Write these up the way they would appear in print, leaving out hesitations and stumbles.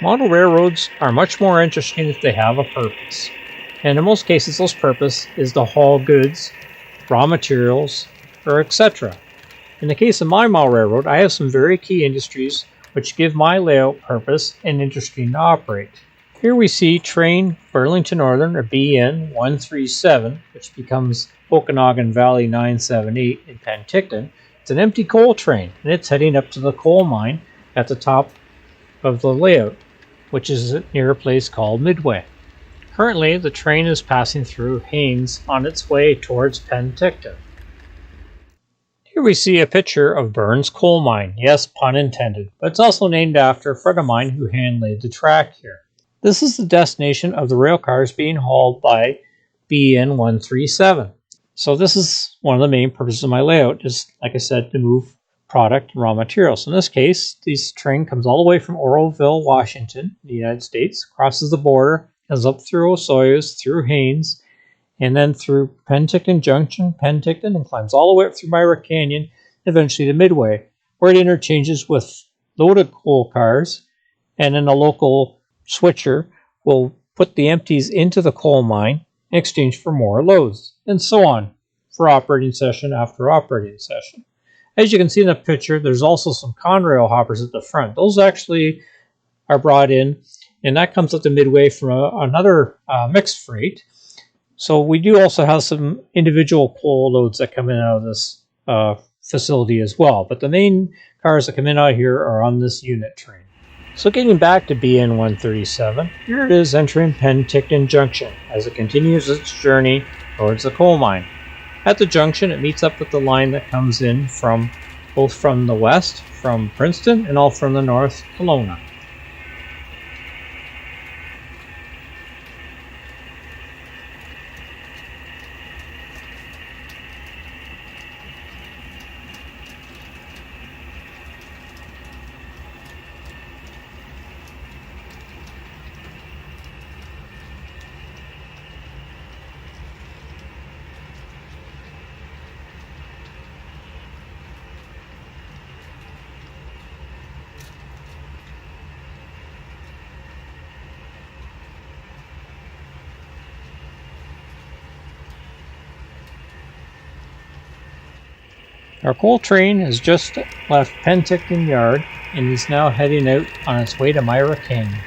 Model railroads are much more interesting if they have a purpose. And in most cases, those purpose is to haul goods, raw materials, or etc. In the case of my model railroad, I have some very key industries which give my layout purpose and interesting to operate. Here we see train Burlington Northern, or BN 137, which becomes Okanagan Valley 978 in Penticton. It's an empty coal train, and it's heading up to the coal mine at the top of the layout, which is near a place called Midway. Currently, the train is passing through Haines on its way towards Penticton. Here we see a picture of Burns Coal Mine. Yes, pun intended. But it's also named after a friend of mine who hand-laid the track here. This is the destination of the rail cars being hauled by BN 137. So this is one of the main purposes of my layout, just like I said, to move product and raw materials. In this case, this train comes all the way from Oroville, Washington, in the United States, crosses the border, comes up through Osoyoos, through Haines, and then through Penticton Junction, Penticton, and climbs all the way up through Myra Canyon, eventually to Midway, where it interchanges with loaded coal cars, and then a local switcher will put the empties into the coal mine in exchange for more loads, and so on, for operating session after operating session. As you can see in the picture, there's also some Conrail hoppers at the front. Those actually are brought in, and that comes up to Midway from another mixed freight. So we do also have some individual coal loads that come in out of this facility as well. But the main cars that come in out here are on this unit train. So getting back to BN 137, here it is entering Penticton Junction as it continues its journey towards the coal mine. At the junction, it meets up with the line that comes in from both from the west, from Princeton, and all from the north, Kelowna. Our coal train has just left Penticton Yard and is now heading out on its way to Myra Canyon.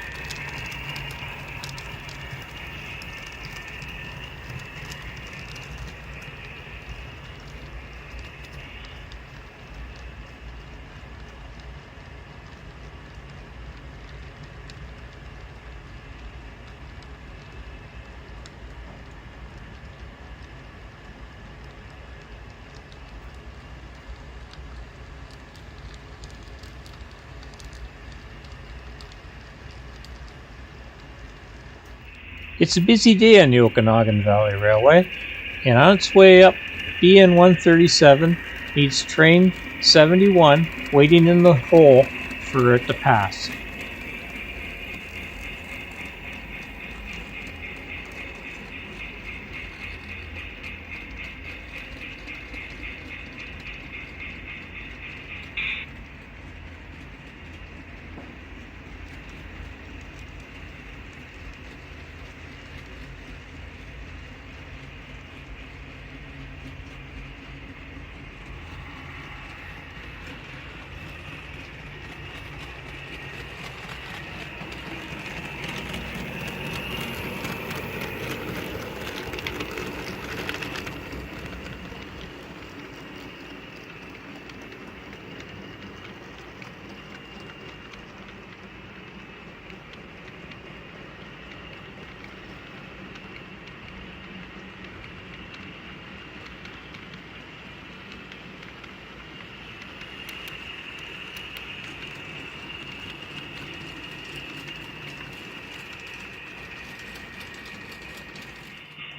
It's a busy day on the Okanagan Valley Railway, and on its way up, BN 137 meets train 71 waiting in the hole for it to pass.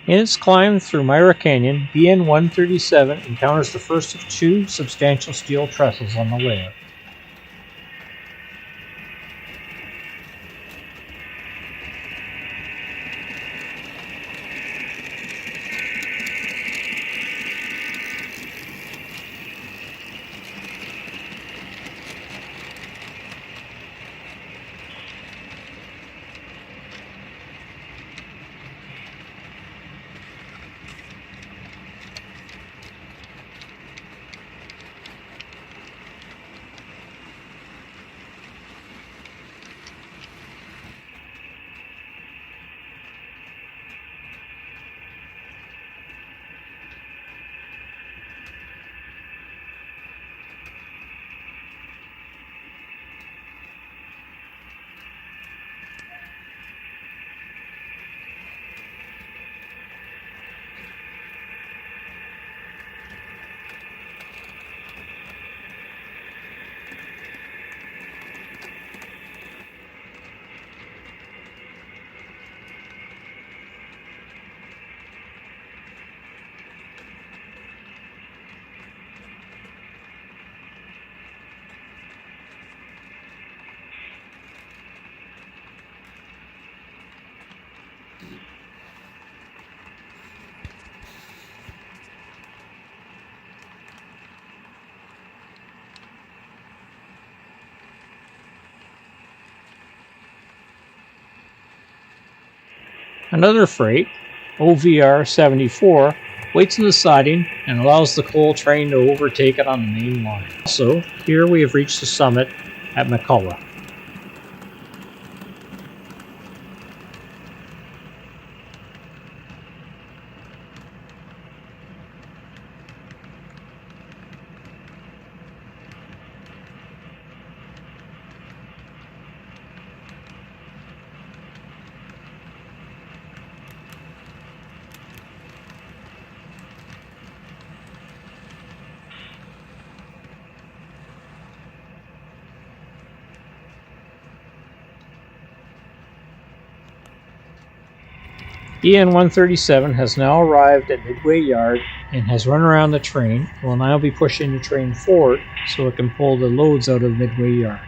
In its climb through Myra Canyon, BN 137 encounters the first of two substantial steel trestles on the layout. Another freight, OVR 74, waits in the siding and allows the coal train to overtake it on the main line. Also, here we have reached the summit at McCullough. EN 137 has now arrived at Midway Yard and has run around the train and will now be pushing the train forward so it can pull the loads out of Midway Yard.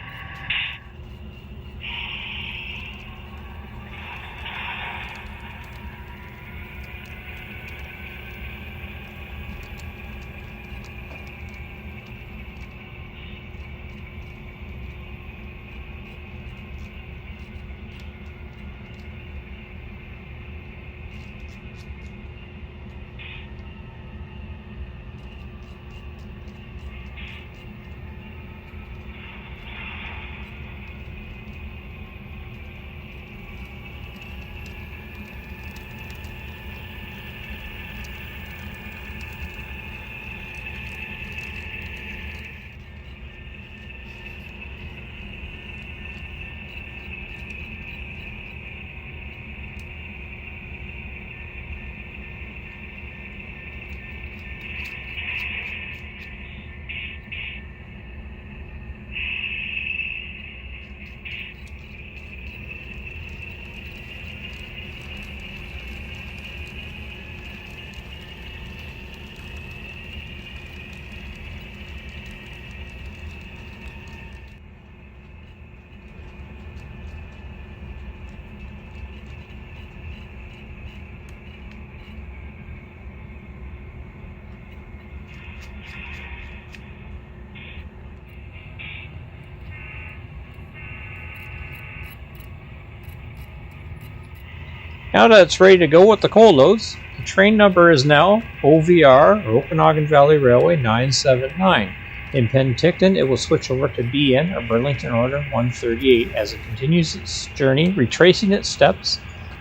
Now that it's ready to go with the coal loads, the train number is now OVR, or Okanagan Valley Railway 979. In Penticton, it will switch over to BN, or Burlington Order 138, as it continues its journey, retracing its steps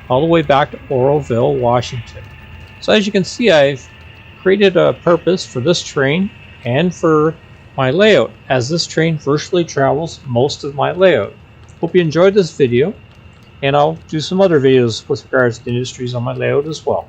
all the way back to Oroville, Washington. So as you can see, I've created a purpose for this train and for my layout, as this train virtually travels most of my layout. Hope you enjoyed this video, and I'll do some other videos with regards to industries on my layout as well.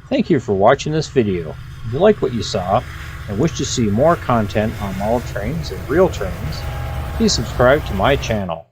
Thank you for watching this video. If you liked what you saw and wish to see more content on model trains and real trains, please subscribe to my channel.